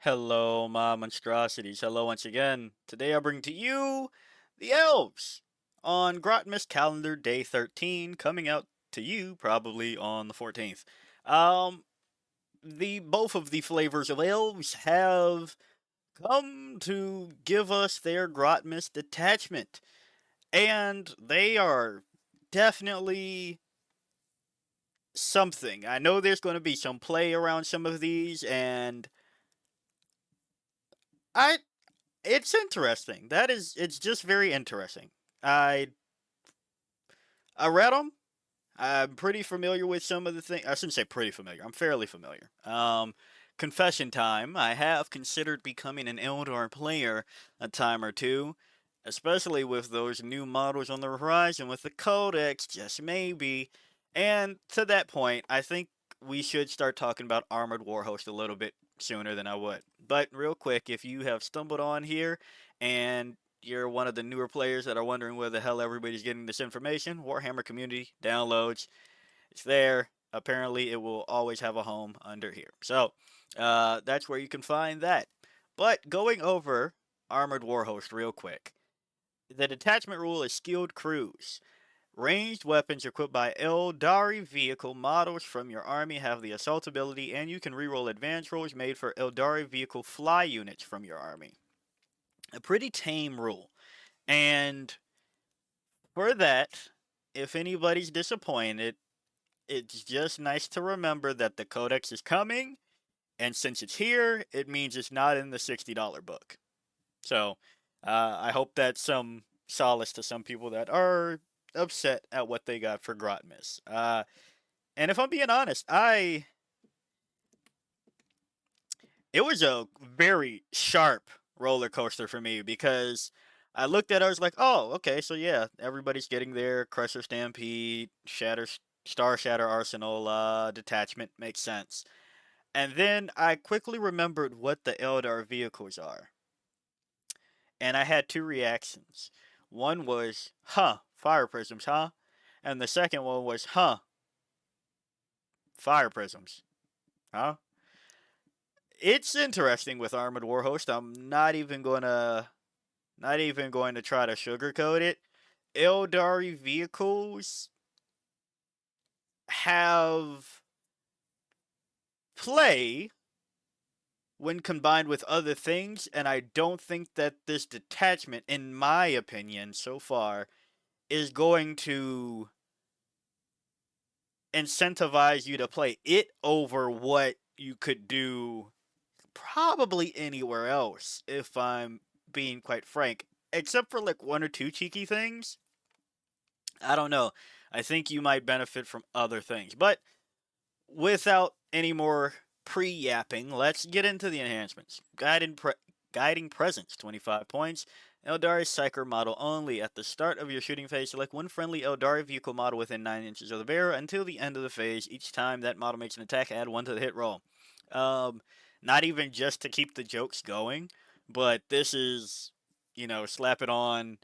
Hello, my monstrosities. Hello once again. Today I bring to you the elves on Grotmus calendar day 13, coming out to you probably on the 14th. Um, the both of the flavors of elves have come to give us their Grotmus detachment, and they are definitely something. I know there's going to be some play around some of these, and I it's interesting. It's just very interesting. I I read them. I'm pretty familiar with some of the things. I shouldn't say pretty familiar. I'm fairly familiar. Confession time. I have considered becoming an Eldar player a time or two, especially with those new models on the horizon with the Codex, just maybe. And to that point, I think we should start talking about Armored Warhost a little bit sooner than I would. But real quick, if you have stumbled on here and you're one of the newer players that are wondering where the hell everybody's getting this information, Warhammer Community downloads. It's there. Apparently, it will always have a home under here. So, that's where you can find that. But going over Armored Warhost real quick. The detachment rule is skilled crews. Ranged weapons equipped by Aeldari vehicle models from your army have the assault ability, and you can reroll advance rolls made for Aeldari vehicle fly units from your army. A pretty tame rule. And for that, if anybody's disappointed, it's just nice to remember that the codex is coming, and since it's here, it means it's not in the $60 book. So, I hope that's some solace to some people that are upset at what they got for Grotmus. And if I'm being honest, it was a very sharp roller coaster for me because I looked at it, I was like, oh, okay, so yeah, everybody's getting their Crusher Stampede, Star Shatter Arsenal detachment. Makes sense. And then I quickly remembered what the Eldar vehicles are. And I had two reactions. One was, huh, fire prisms, huh? And the second one was, huh, fire prisms, huh? It's interesting with Armored Warhost. I'm not even going to try to sugarcoat it. Eldari vehicles have play when combined with other things, and I don't think that this detachment, in my opinion, so far, is going to incentivize you to play it over what you could do probably anywhere else, if I'm being quite frank. Except for like one or two cheeky things. I don't know. I think you might benefit from other things. But without any more pre-yapping, let's get into the enhancements. Guiding Presence, 25 points. Eldari Psyker model only. At the start of your shooting phase, select one friendly Eldari vehicle model within 9 inches of the bearer until the end of the phase. Each time that model makes an attack, add 1 to the hit roll. Not even just to keep the jokes going, but this is, slap it on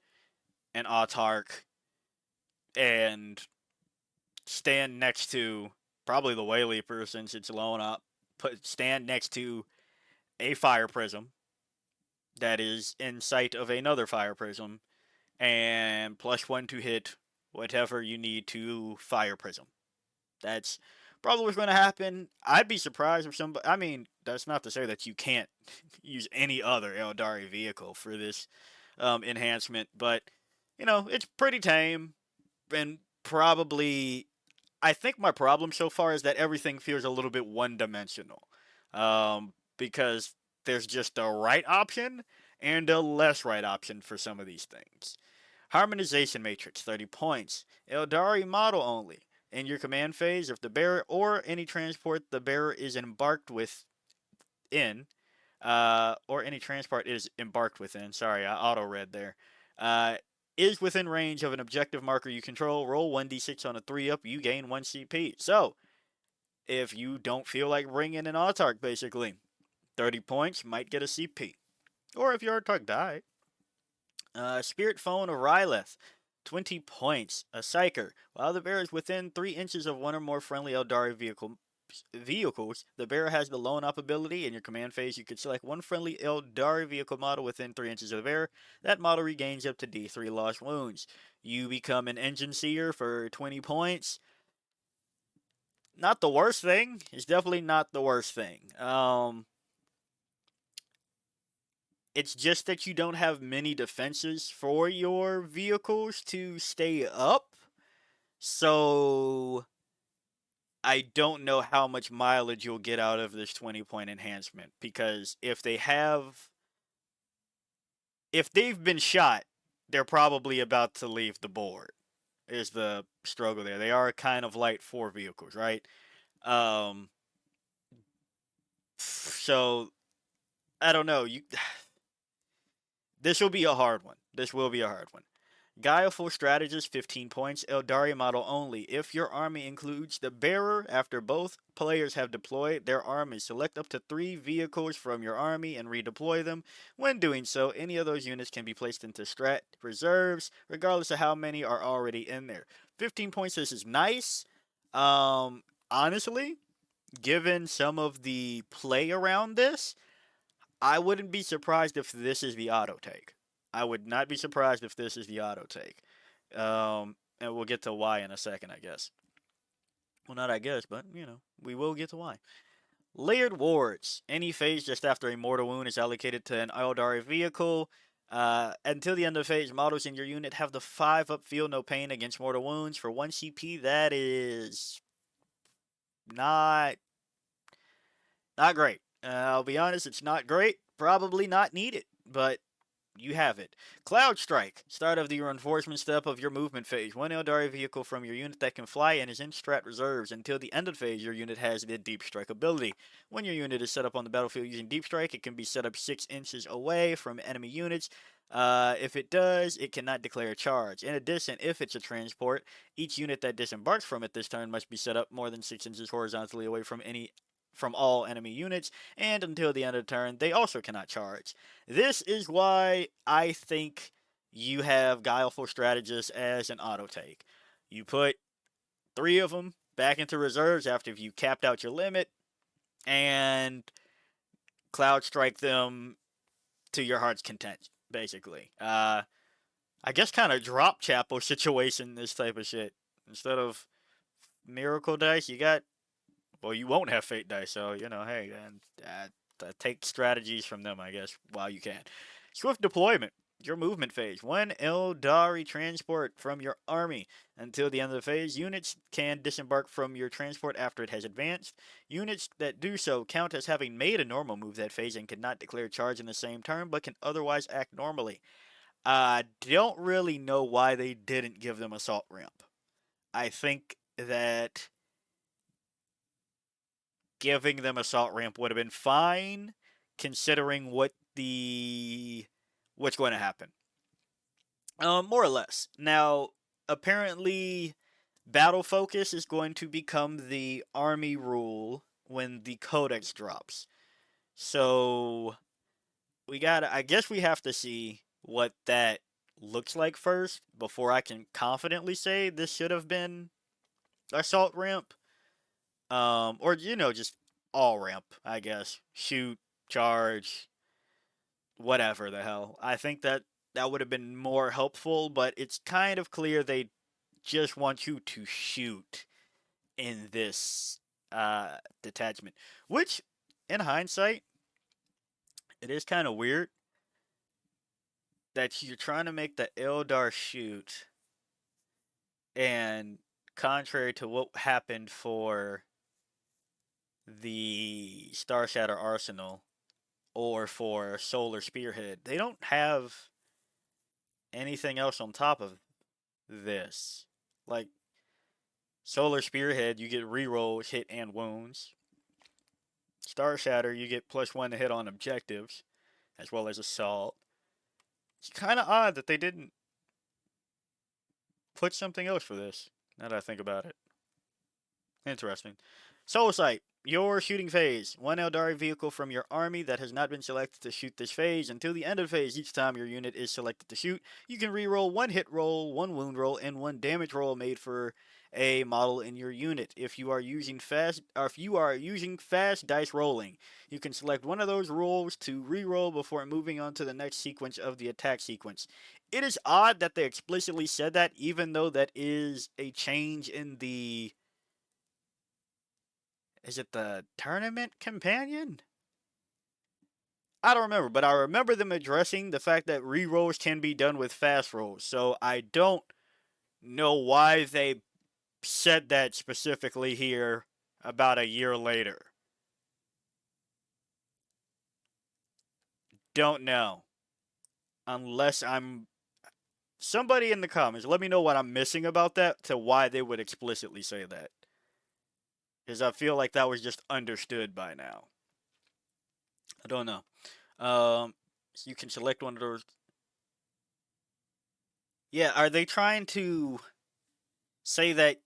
an Autark and stand next to probably the Way Leaper since it's low up. Stand next to a Fire Prism that is in sight of another Fire Prism, and +1 to hit whatever you need to Fire Prism. That's probably what's going to happen. I'd be surprised if somebody. I mean, that's not to say that you can't use any other Eldari vehicle for this enhancement, but it's pretty tame and probably. I think my problem so far is that everything feels a little bit one-dimensional, because there's just a right option and a less right option for some of these things. Harmonization Matrix, 30 points. Eldari model only. In your command phase, if the bearer or any transport the bearer is embarked within, or any transport is embarked within, sorry, I auto-read there, uh, is within range of an objective marker you control, roll 1d6 on a 3-up, you gain 1 CP. So, if you don't feel like bringing an Autark, basically, 30 points might get a CP. Or if your Autark died. Spirit Phone of Ryleth, 20 points. A Psyker. While the bearer is within 3 inches of one or more friendly Eldari vehicle vehicles, the bearer has the lone up ability. In your command phase, you can select one friendly Aeldari vehicle model within 3 inches of the bearer. That model regains up to D3 lost wounds. You become an engine seer for 20 points. Not the worst thing. It's definitely not the worst thing. It's just that you don't have many defenses for your vehicles to stay up. So I don't know how much mileage you'll get out of this 20-point enhancement, because if they've been shot, they're probably about to leave the board. Is the struggle there. They are kind of light for vehicles, right? So I don't know. This will be a hard one. This will be a hard one. Guileful Strategist, 15 points. Aeldari model only. If your army includes the bearer, after both players have deployed their armies, select up to 3 vehicles from your army and redeploy them. When doing so, any of those units can be placed into strat reserves, regardless of how many are already in there. 15 points, this is nice. Honestly, given some of the play around this, I wouldn't be surprised if this is the auto take. I would not be surprised if this is the auto take. And we'll get to why in a second, I guess. Well, not I guess, but, we will get to why. Layered wards. Any phase just after a mortal wound is allocated to an Aeldari vehicle. Until the end of phase, models in your unit have the 5 up feel no pain against mortal wounds for 1 CP. That is not great. I'll be honest, it's not great. Probably not needed, but you have it. Cloud Strike. Start of the reinforcement step of your movement phase. One Aeldari vehicle from your unit that can fly and is in strat reserves. Until the end of phase, your unit has the Deep Strike ability. When your unit is set up on the battlefield using Deep Strike, it can be set up 6 inches away from enemy units. If it does, it cannot declare a charge. In addition, if it's a transport, each unit that disembarks from it this turn must be set up more than 6 inches horizontally away from all enemy units, and until the end of the turn, they also cannot charge. This is why I think you have Guileful Strategist as an auto take. You put 3 of them back into reserves after you capped out your limit, and Cloud Strike them to your heart's content, basically. I guess kind of drop chapel situation, this type of shit. Instead of Miracle Dice, you got, well, you won't have Fate Dice, so, hey, take strategies from them, I guess, while you can. Swift Deployment. Your movement phase. One Aeldari transport from your army. Until the end of the phase, units can disembark from your transport after it has advanced. Units that do so count as having made a normal move that phase and cannot declare charge in the same turn, but can otherwise act normally. I don't really know why they didn't give them Assault Ramp. I think that giving them Assault Ramp would have been fine, considering what's going to happen. More or less. Now, apparently, Battle Focus is going to become the army rule when the Codex drops. So, I guess we have to see what that looks like first before I can confidently say this should have been Assault Ramp. Or, just all ramp, I guess. Shoot, charge, whatever the hell. I think that would have been more helpful, but it's kind of clear they just want you to shoot in this detachment. Which, in hindsight, it is kind of weird that you're trying to make the Eldar shoot, and contrary to what happened for the Star Shatter Arsenal or for Solar Spearhead, they don't have anything else on top of this. Like, Solar Spearhead, you get rerolls, hit, and wounds. Star Shatter, you get +1 to hit on objectives, as well as assault. It's kind of odd that they didn't put something else for this, now that I think about it. Interesting. Soul Sight. Your shooting phase. One Aeldari vehicle from your army that has not been selected to shoot this phase. Until the end of the phase, each time your unit is selected to shoot, you can reroll 1 hit roll, 1 wound roll, and 1 damage roll made for a model in your unit. If you are using fast dice rolling, you can select one of those rolls to re-roll before moving on to the next sequence of the attack sequence. It is odd that they explicitly said that, even though that is a change in the, is it the tournament companion? I don't remember, but I remember them addressing the fact that re-rolls can be done with fast rolls. So I don't know why they said that specifically here about a year later. Don't know. Unless I'm. Somebody in the comments, let me know what I'm missing about that to why they would explicitly say that. Because I feel like that was just understood by now. I don't know. So you can select one of those. Yeah, are they trying to say that?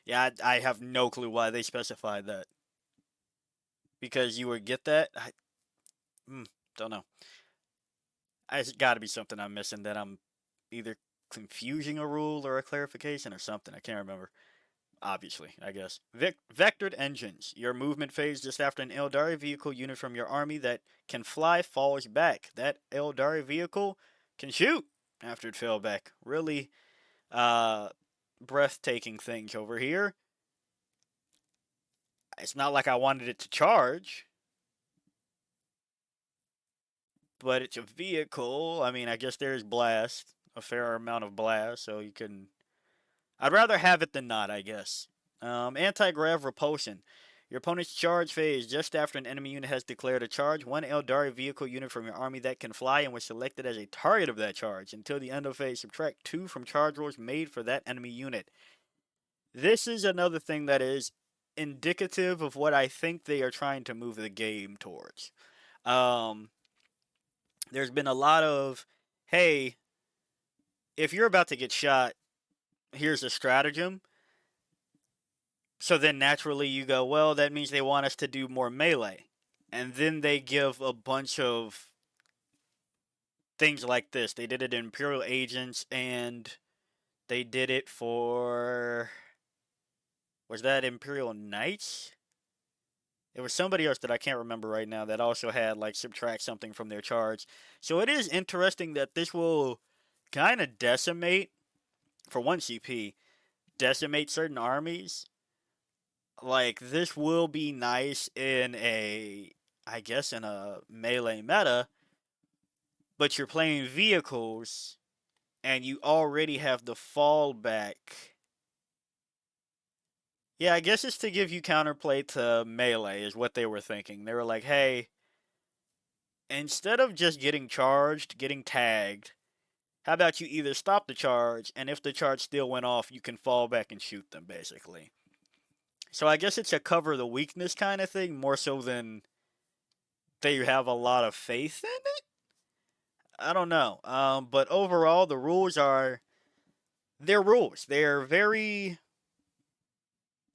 Yeah, I have no clue why they specified that. Because you would get that? Don't know. It's got to be something I'm missing that I'm either confusing a rule or a clarification or something. I can't remember. Obviously, I guess. Vectored engines. Your movement phase just after an Aeldari vehicle unit from your army that can fly falls back. That Aeldari vehicle can shoot after it fell back. Really uh, breathtaking things over here. It's not like I wanted it to charge, but it's a vehicle. I mean, I guess there's blast, a fair amount of blast, so you can. I'd rather have it than not, I guess. Anti-grav repulsion. Your opponent's charge phase just after an enemy unit has declared a charge. One Aeldari vehicle unit from your army that can fly and was selected as a target of that charge. Until the end of phase, subtract 2 from charge rolls made for that enemy unit. This is another thing that is indicative of what I think they are trying to move the game towards. Um, there's been a lot of, hey, if you're about to get shot, here's a stratagem. So then naturally you go, well, that means they want us to do more melee. And then they give a bunch of things like this. They did it in Imperial Agents, and they did it for. Was that Imperial Knights? It was somebody else that I can't remember right now that also had, like, subtract something from their charge. So it is interesting that this will kind of decimate, for 1 CP, decimate certain armies. Like, this will be nice in a, I guess, in a melee meta, but you're playing vehicles and you already have the fallback. Yeah, I guess it's to give you counterplay to melee, is what they were thinking. They were like, hey, instead of just getting charged, getting tagged, how about you either stop the charge, and if the charge still went off, you can fall back and shoot them, basically. So I guess it's a cover the weakness kind of thing, more so than they have a lot of faith in it. I don't know. But overall, the rules are, they're rules. They're very.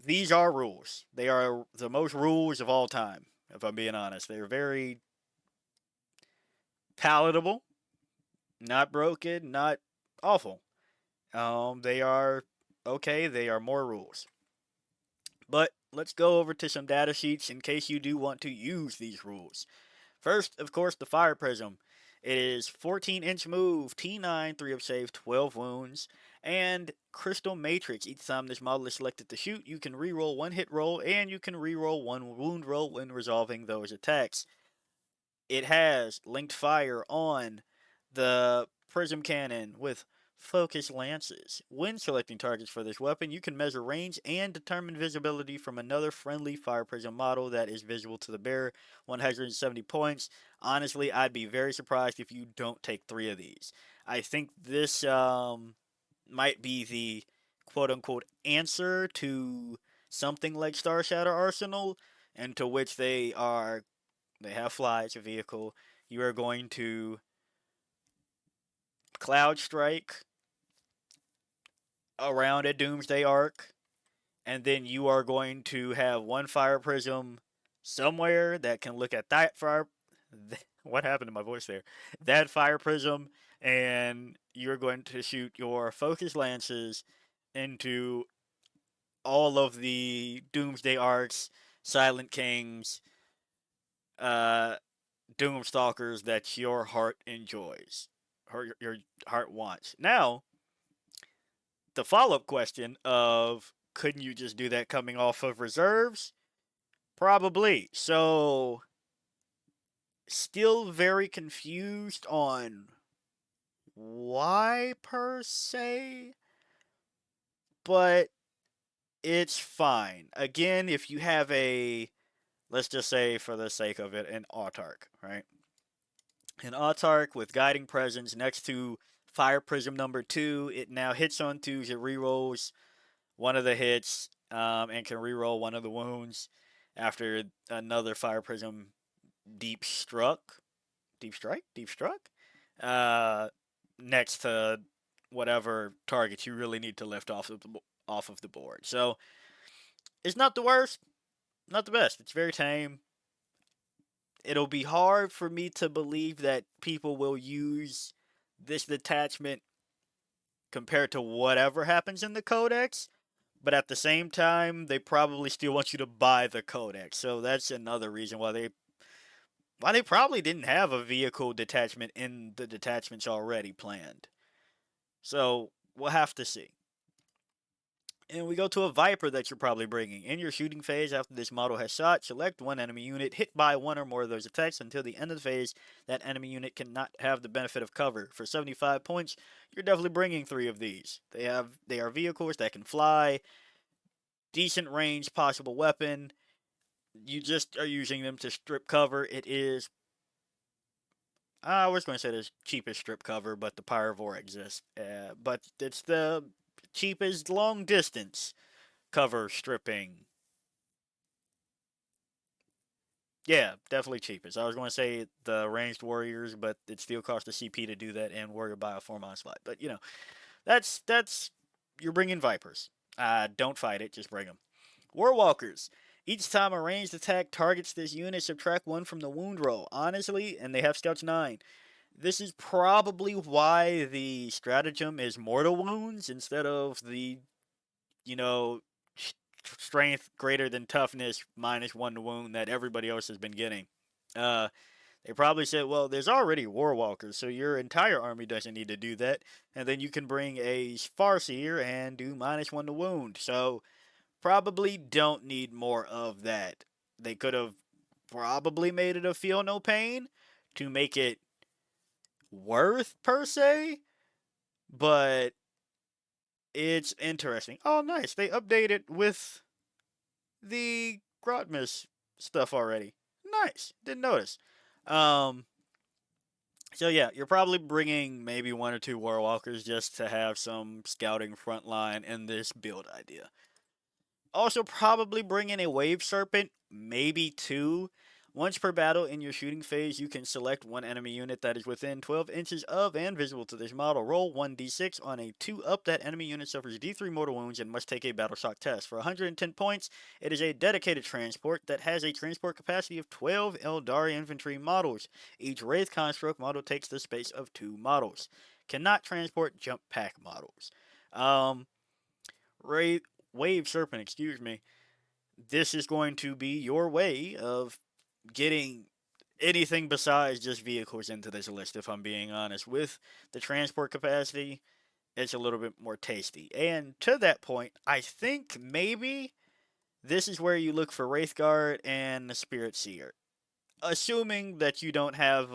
These are rules. They are the most rules of all time, if I'm being honest. They're very palatable, not broken, not awful. They are okay. They are more rules. But let's go over to some data sheets in case you do want to use these rules. First, of course, the Fire Prism. It is 14-inch move, T9, 3 of save, 12 wounds, and Crystal Matrix. Each time this model is selected to shoot, you can reroll 1 hit roll, and you can reroll 1 wound roll when resolving those attacks. It has linked fire on the Prism Cannon with focus lances. When selecting targets for this weapon, you can measure range and determine visibility from another friendly Fire Prism model that is visible to the bearer. 170 points. Honestly, I'd be very surprised if you don't take 3 of these. I think this might be the quote-unquote answer to something like Star Shatter Arsenal, and to which they have fly, it's a vehicle. You are going to Cloud Strike around a Doomsday Arc, and then you are going to have 1 Fire Prism somewhere that can look at that fire. What happened to my voice there? That Fire Prism and you're going to shoot your focus lances into all of the Doomsday Arcs, Silent Kings, uh, Doomstalkers that your heart enjoys, or your heart wants. Now, the follow up question of couldn't you just do that coming off of reserves? Probably. So, still very confused on why per se, but it's fine. Again, if you have a, let's just say for the sake of it, an autarch, right? An autarch with guiding presence next to fire prism number 2, it now hits on 2s, it rerolls one of the hits, and can reroll one of the wounds after another fire prism deep struck, deep struck, uh, next to whatever target you really need to lift off of the board. So it's not the worst, not the best. It's very tame. It'll be hard for me to believe that people will use this detachment compared to whatever happens in the codex, but at the same time, they probably still want you to buy the codex. So that's another reason why they probably didn't have a vehicle detachment in the detachments already planned. So we'll have to see. And we go to a Viper that you're probably bringing. In your shooting phase, after this model has shot, select one enemy unit hit by one or more of those attacks until the end of the phase. That enemy unit cannot have the benefit of cover. For 75 points, you're definitely bringing 3 of these. They are vehicles that can fly, decent range, possible weapon. You just are using them to strip cover. It is, I was going to say the cheapest strip cover, but the Pyrivore exists. But it's the cheapest long distance cover stripping. Yeah, definitely cheapest. I was going to say the ranged warriors, but it still costs a CP to do that and warrior buy a 4-mana slot. But that's you're bringing Vipers. Don't fight it, just bring them. Warwalkers. Each time a ranged attack targets this unit, subtract 1 from the wound roll. Honestly, and they have Scouts 9. This is probably why the stratagem is mortal wounds instead of the, you know, strength greater than toughness -1 to wound that everybody else has been getting. Uh, they probably said, well, there's already Warwalkers, so your entire army doesn't need to do that. And then you can bring a Farseer and do -1 to wound. So probably don't need more of that. They could have probably made it a feel no pain to make it worth per se, but it's interesting. Oh, nice. They updated with the Grotmus stuff already. Nice. Didn't notice. Um, so yeah, you're probably bringing maybe 1 or 2 Warwalkers just to have some scouting frontline in this build idea. Also, probably bring in a Wave Serpent, maybe 2. Once per battle in your shooting phase, you can select one enemy unit that is within 12 inches of and visible to this model. Roll 1d6 on a 2 up. That enemy unit suffers d3 mortal wounds and must take a battle shock test. For 110 points, it is a dedicated transport that has a transport capacity of 12 Aeldari infantry models. Each Wraith construct model takes the space of 2 models. Cannot transport jump pack models. Um, Wraith Wave Serpent, excuse me, this is going to be your way of getting anything besides just vehicles into this list, if I'm being honest. With the transport capacity, it's a little bit more tasty. And to that point, I think maybe this is where you look for Wraithguard and the Spirit Seer. Assuming that you don't have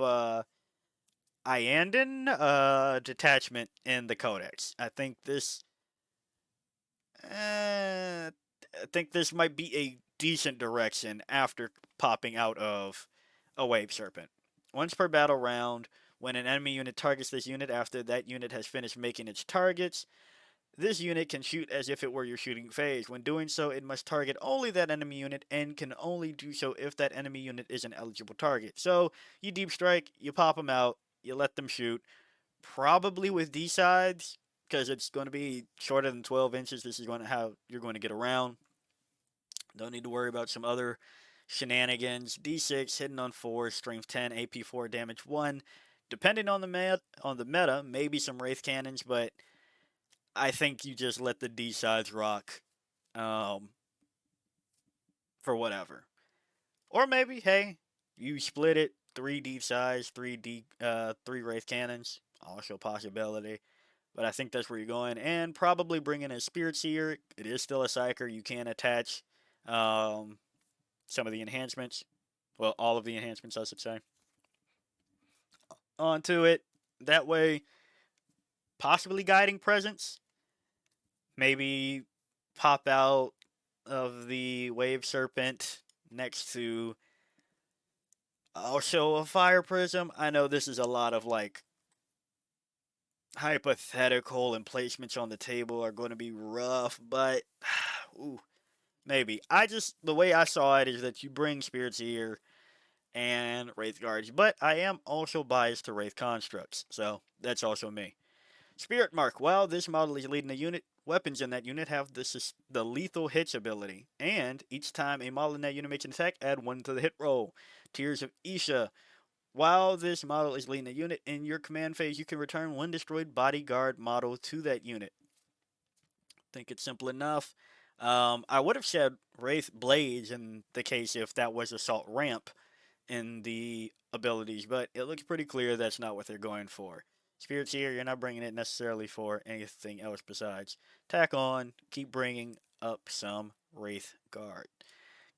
Iandan detachment in the Codex. I think this might be a decent direction after popping out of a Wave Serpent. Once per battle round, when an enemy unit targets this unit after that unit has finished making its targets, this unit can shoot as if it were your shooting phase. When doing so, it must target only that enemy unit and can only do so if that enemy unit is an eligible target. So, you deep strike, you pop them out, you let them shoot, probably with D-sides, because it's going to be shorter than 12 inches. This is going to how you're going to get around. Don't need to worry about some other shenanigans. D6, hitting on 4, strength 10, AP 4, damage 1. depending on the meta, maybe some Wraith Cannons, but I think you just let the D sides rock um, for whatever. Or maybe, hey, you split it 3D size, 3 Wraith Cannons, also a possibility. But I think that's where you're going. And probably bring in a Spirit Seer. It is still a Psyker. You can attach um, some of the enhancements. Well, all of the enhancements, I should say, onto it. That way, possibly Guiding Presence. Maybe pop out of the Wave Serpent next to also a Fire Prism. I know this is a lot of like hypothetical and placements on the table are going to be rough, but ooh, maybe. The way I saw it is that you bring Spirits here and Wraith Guards, but I am also biased to Wraith Constructs, so that's also me. Spirit Mark. While this model is leading a unit, weapons in that unit have the lethal hits ability, and each time a model in that unit makes an attack, add 1 to the hit roll. Tears of Isha. While this model is leading a unit in your command phase, you can return 1 destroyed bodyguard model to that unit. Think it's simple enough. I would have said Wraith Blades in the case if that was Assault Ramp in the abilities, but it looks pretty clear that's not what they're going for. Spirits here, you're not bringing it necessarily for anything else besides tack on, keep bringing up some Wraith Guard.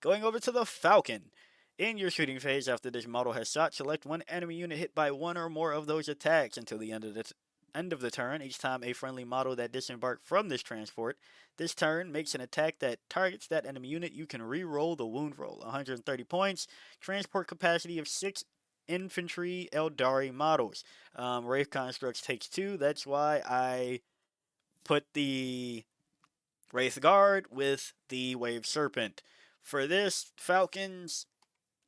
Going over to the Falcon. In your shooting phase, after this model has shot, select 1 enemy unit hit by 1 or more of those attacks until the end of the turn. Each time a friendly model that disembarked from this transport this turn makes an attack that targets that enemy unit, you can re-roll the wound roll. 130 points. Transport capacity of 6 infantry Aeldari models. Wraith Constructs takes 2. That's why I put the Wraith Guard with the Wave Serpent. For this, Falcons,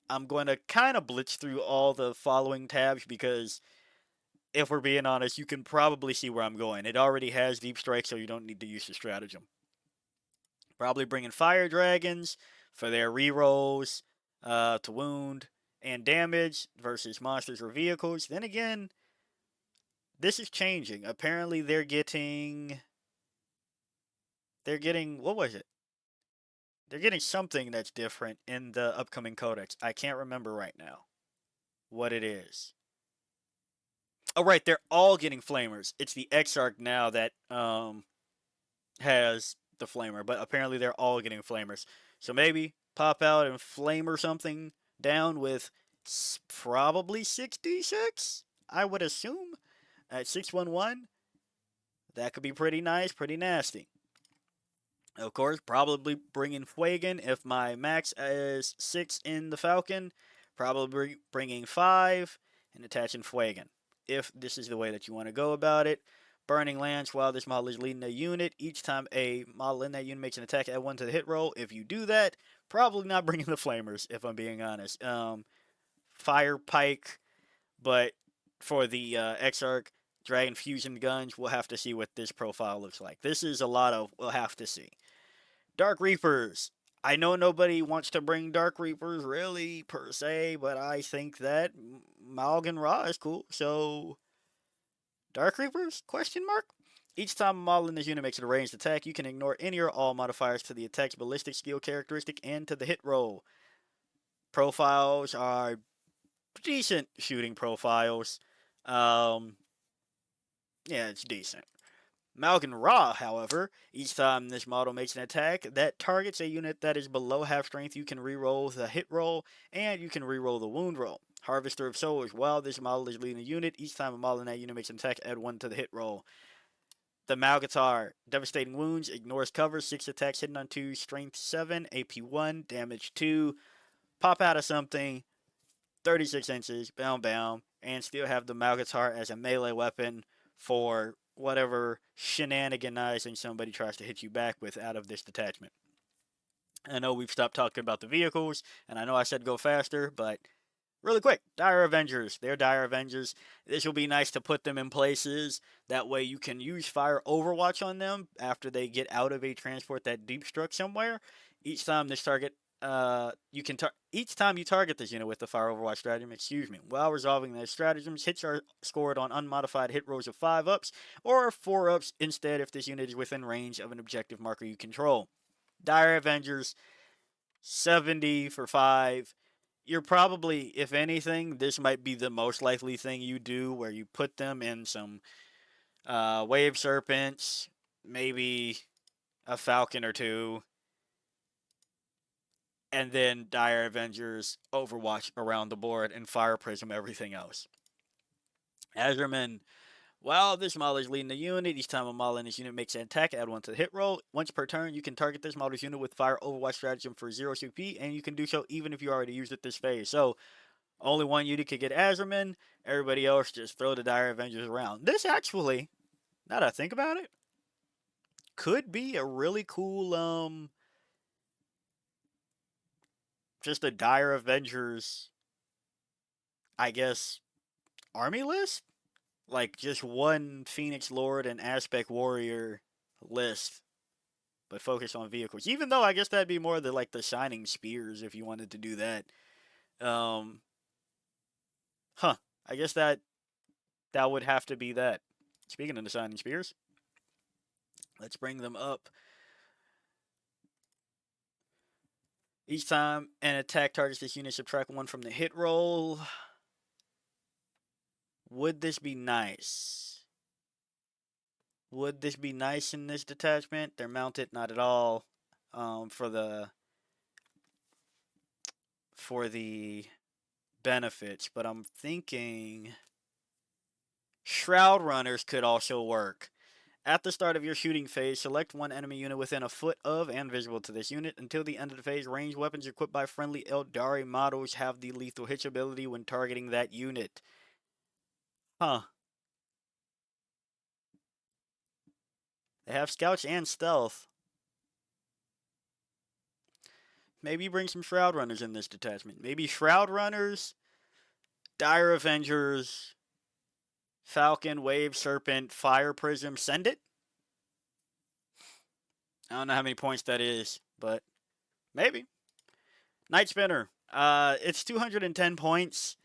I'm going to kind of blitz through all the following tabs because if we're being honest, you can probably see where I'm going. It already has Deep Strike, so you don't need to use the stratagem. Probably bringing Fire Dragons for their rerolls to wound and damage versus monsters or vehicles. Then again, this is changing. Apparently they're getting what was it? They're getting something that's different in the upcoming codex. I can't remember right now what it is. Oh, right, they're all getting flamers. It's the Exarch now that has the flamer, but apparently they're all getting flamers. So maybe pop out and flamer something down with probably 6d6, I would assume, at 611. That could be pretty nice, pretty nasty. Of course, probably bringing Fuegan if my max is 6 in the Falcon. Probably bringing 5 and attaching Fuegan, if this is the way that you want to go about it. Burning Lance while this model is leading a unit. Each time a model in that unit makes an attack, add 1 to the hit roll. If you do that, probably not bringing the Flamers, if I'm being honest. Fire Pike, but for the Exarch, Dragon Fusion Guns, we'll have to see what this profile looks like. This is a lot of we'll have to see. Dark Reapers. I know nobody wants to bring Dark Reapers really per se, but I think that Malgan Ra is cool. So Dark Reapers? Question mark. Each time a model in this unit makes a ranged attack, you can ignore any or all modifiers to the attack's ballistic skill characteristic and to the hit roll. Profiles are decent shooting profiles. Yeah, it's decent. Malgan Ra, however, each time this model makes an attack that targets a unit that is below half strength, you can re-roll the hit roll and you can re-roll the wound roll. Harvester of Souls, while this model is leading a unit, each time a model in that unit makes an attack, add 1 to the hit roll. The Malgatar, Devastating Wounds, ignores cover, 6 attacks hitting on 2, strength 7, AP 1, damage 2. Pop out of something, 36 inches, bound, and still have the Malgatar as a melee weapon for whatever shenaniganizing somebody tries to hit you back with out of this detachment. I know we've stopped talking about the vehicles, and I know I said go faster, but really quick, Dire Avengers. They're Dire Avengers. This will be nice to put them in places. That way you can use Fire Overwatch on them after they get out of a transport that deep struck somewhere. Each time this target you can each time you target this unit with the fire overwatch stratagem, excuse me, while resolving their stratagems, hits are scored on unmodified hit rolls of 5 ups or 4 ups instead if this unit is within range of an objective marker you control. Dire Avengers, 70 for 5. You're probably, if anything, this might be the most likely thing you do, where you put them in some Wave Serpents, maybe a Falcon or two, and then Dire Avengers Overwatch around the board and Fire Prism everything else. Azerman, while this model is leading the unit, each time a model in this unit makes an attack, add 1 to the hit roll. Once per turn, you can target this model's unit with Fire Overwatch stratagem for 0 CP, and you can do so even if you already used it this phase. So, only one unit could get Azerman, everybody else just throw the Dire Avengers around. This actually, now that I think about it, could be a really cool, just a Dire Avengers, I guess, army list? Like, just one Phoenix Lord and Aspect Warrior list, but focus on vehicles. Even though I guess that'd be more the Shining Spears if you wanted to do that. Um, huh. I guess that would have to be that. Speaking of the Shining Spears, let's bring them up. Each time an attack targets this unit, subtract 1 from the hit roll. Would this be nice? Would this be nice in this detachment? They're mounted, not at all. For the benefits, but I'm thinking Shroud Runners could also work. At the start of your shooting phase, select one enemy unit within a foot of and visible to this unit. Until the end of the phase, ranged weapons equipped by friendly Aeldari models have the lethal hit ability when targeting that unit. Huh. They have scouts and stealth. Maybe bring some Shroud Runners in this detachment. Maybe Shroud Runners, Dire Avengers, Falcon, Wave Serpent, Fire Prism, send it? I don't know how many points that is, but maybe. Night Spinner. It's 210 points.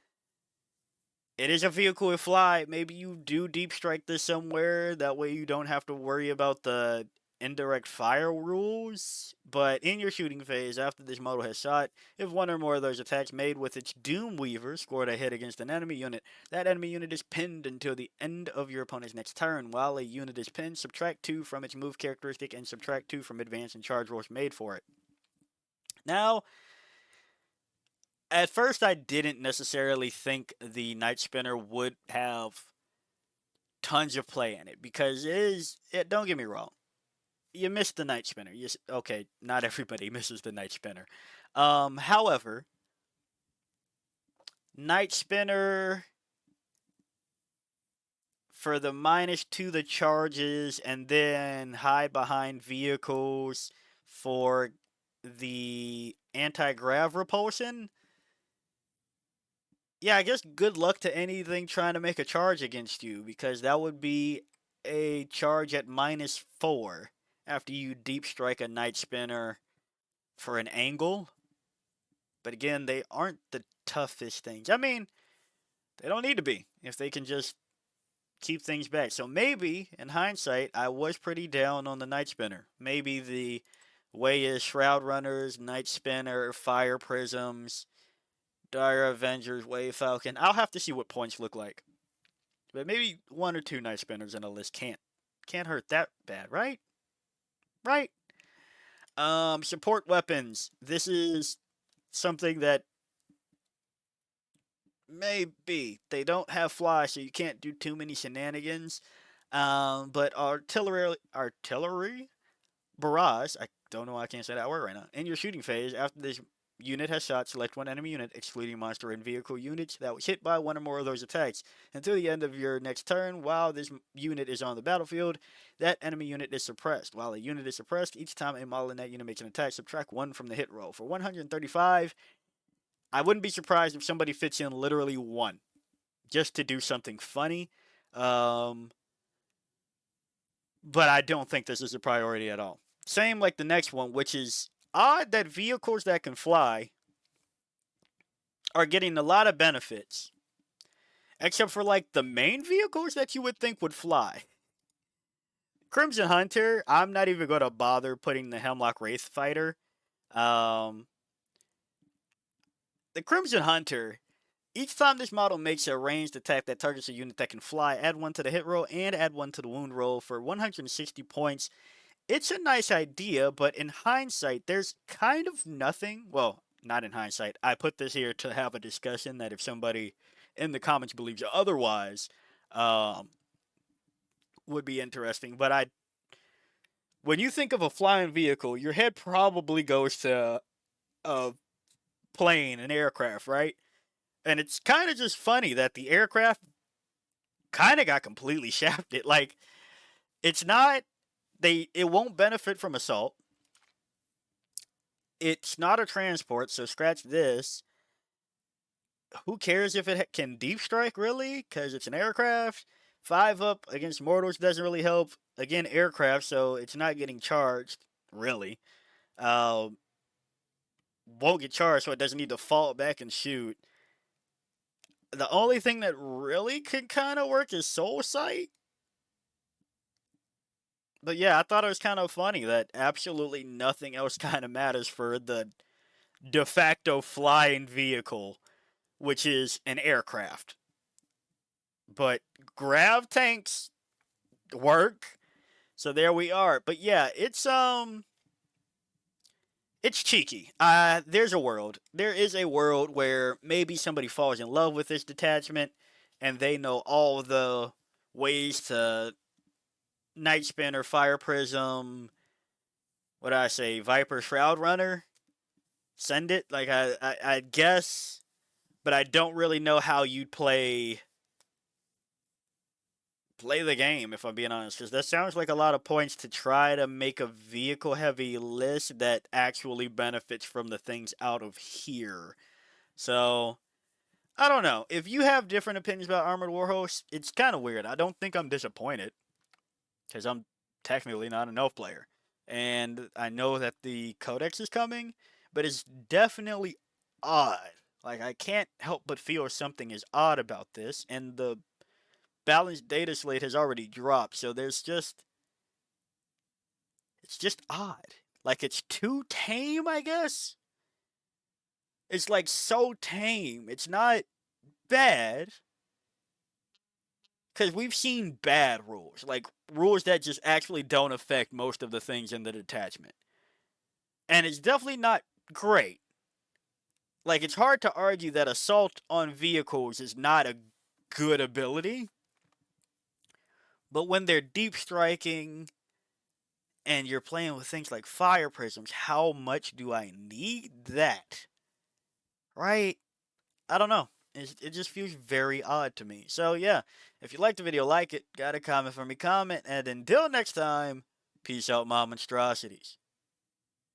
It is a vehicle with fly. Maybe you do deep strike this somewhere. That way you don't have to worry about the indirect fire rules. But in your shooting phase, after this model has shot, if one or more of those attacks made with its Doom Weaver scored a hit against an enemy unit, that enemy unit is pinned until the end of your opponent's next turn. While a unit is pinned, subtract 2 from its move characteristic and subtract 2 from advance and charge rolls made for it. Now, at first I didn't necessarily think the Night Spinner would have tons of play in it, because don't get me wrong, you missed the Night Spinner. Okay, not everybody misses the Night Spinner. However, Night Spinner for the -2 the charges and then hide behind vehicles for the anti-grav repulsion. Yeah, I guess good luck to anything trying to make a charge against you, because that would be a charge at -4 after you deep strike a Night Spinner for an angle. But again, they aren't the toughest things. I mean, they don't need to be if they can just keep things back. So maybe, in hindsight, I was pretty down on the Night Spinner. Maybe the way is Shroud Runners, Night Spinner, Fire Prisms, Dire Avengers, Wave Falcon. I'll have to see what points look like. But maybe 1 or 2 Night Spinners in a list can't hurt that bad, right? Right? Support weapons. This is something that maybe they don't have fly, so you can't do too many shenanigans. But artillery barrage. I don't know why I can't say that word right now. In your shooting phase, after this unit has shot, select one enemy unit, excluding monster and vehicle units, that was hit by 1 or more of those attacks. Until the end of your next turn, while this unit is on the battlefield, that enemy unit is suppressed. While a unit is suppressed, each time a model in that unit makes an attack, subtract 1 from the hit roll. For 135, I wouldn't be surprised if somebody fits in literally 1, just to do something funny. But I don't think this is a priority at all. Same like the next one, which is odd that vehicles that can fly are getting a lot of benefits, except for like the main vehicles that you would think would fly. Crimson Hunter, I'm not even going to bother putting the Hemlock Wraith Fighter. Um, the Crimson Hunter, each time this model makes a ranged attack that targets a unit that can fly, add 1 to the hit roll and add 1 to the wound roll for 160 points. It's a nice idea, but in hindsight, there's kind of nothing. Well, not in hindsight. I put this here to have a discussion that if somebody in the comments believes otherwise, um, would be interesting. But when you think of a flying vehicle, your head probably goes to a plane, an aircraft, right? And it's kind of just funny that the aircraft kind of got completely shafted. Like, it's not, it won't benefit from assault. It's not a transport, so scratch this. Who cares if it can deep strike, really? Because it's an aircraft. 5 up against mortals doesn't really help. Again, aircraft, so it's not getting charged, really. Won't get charged, so it doesn't need to fall back and shoot. The only thing that really could kind of work is Soul Sight. But yeah, I thought it was kind of funny that absolutely nothing else kind of matters for the de facto flying vehicle, which is an aircraft. But grav tanks work, so there we are. But yeah, it's cheeky. There's a world. There is a world where maybe somebody falls in love with this detachment, and they know all the ways to Night Spinner, Fire Prism, what did I say, Viper Shroud Runner. Send it. Like I guess, but I don't really know how you'd play the game, if I'm being honest, because that sounds like a lot of points to try to make a vehicle heavy list that actually benefits from the things out of here. So I don't know. If you have different opinions about Armored Warhost, it's kind of weird. I don't think I'm disappointed because I'm technically not an elf player, and I know that the codex is coming, but it's definitely odd. Like, I can't help but feel something is odd about this, and the balanced data slate has already dropped, so it's just odd. Like, it's too tame, I guess. It's like so tame. It's not bad, because we've seen bad rules, like rules that just actually don't affect most of the things in the detachment, and it's definitely not great. Like, it's hard to argue that assault on vehicles is not a good ability, but when they're deep striking and you're playing with things like fire prisms, how much do I need that? Right? I don't know. It just feels very odd to me. So yeah, if you liked the video, like it, got a comment for me, comment, and until next time, peace out, my monstrosities.